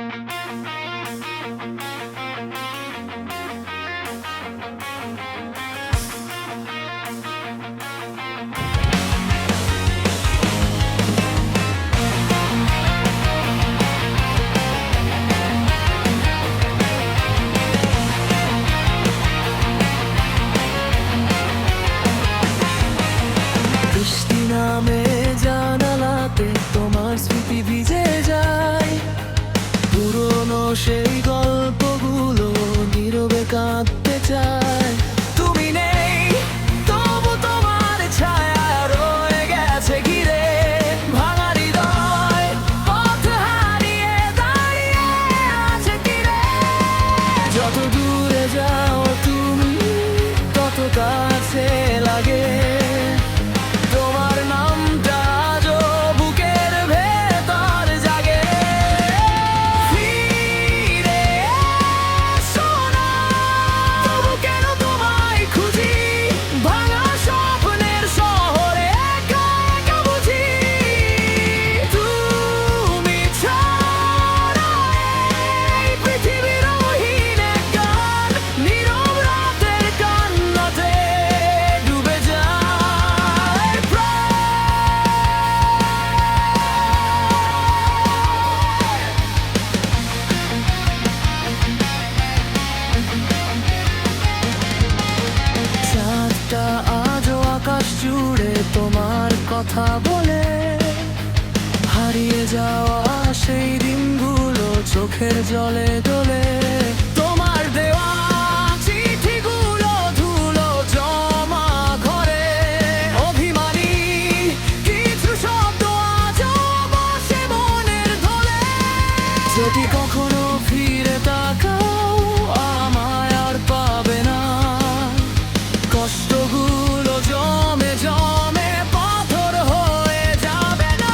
বৃষ্টি নামে জানালাতে তোমার স্মৃতি ভিজে যায়, পুরনো সেই গল্পগুলো নীরবে কাঁদতে চায়। তুমি নেই তবু তোমার ছায়া রয়ে গেছে ঘিরে, ভাঙা হৃদয় পথ হারিয়ে দাঁড়িয়ে আছে তীরে। যত দূরে যাও তুমি তত কাছে লাগে, তোমার নামটা আজও বুকের ভেতর জাগে। ফিরে এসো না, তবু কেন তোমায় খুঁজি, ভাঙা স্বপ্নের শহরে একা একা বুঝি। তুমি ছাড়া এই পৃথিবীর রঙহীন এক গান, নীরব রাতের কান্নাতে ডুবে যায়। চাঁদটা আজও আকাশ জুড়ে তোমার কথা বলে, হারিয়ে যাওয়া সেই দিনগুলো চোখের জলে দোলে। তোমার দেওয়া চিঠিগুলো ধুলো জমা ঘরে, অভিমানী কিছু শব্দ আজও বসে মনের ধরে। যদি কখনো ফিরে তাকাও আমায় আর পাবে না, কষ্টগুলো জমে জমে পাথর হয়ে যাবে না।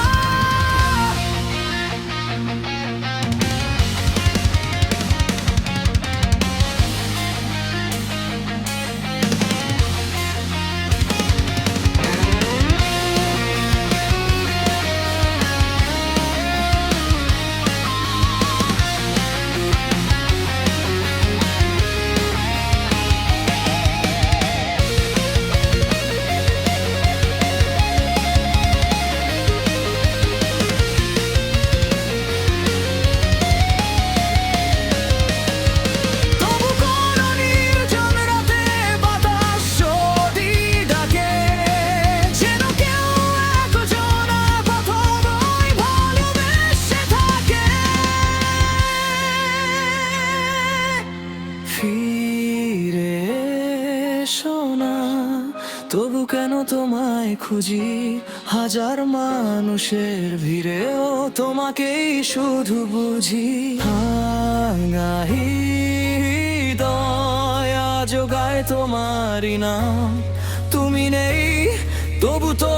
তবু কোনো নির্জন রাতে বাতাস যদি ডাকে, যেন কেউ একজন প্রথমই ভালোবেসে থাকে। ফিরে এসো না, তবু কেন তোমায় খুঁজি, হাজার মানুষের ভিড়েও তোমাকেই শুধু বুঝি। ভাঙা হৃদয় আজও গায় তোমারই নাম, তুমি নেই তবু তো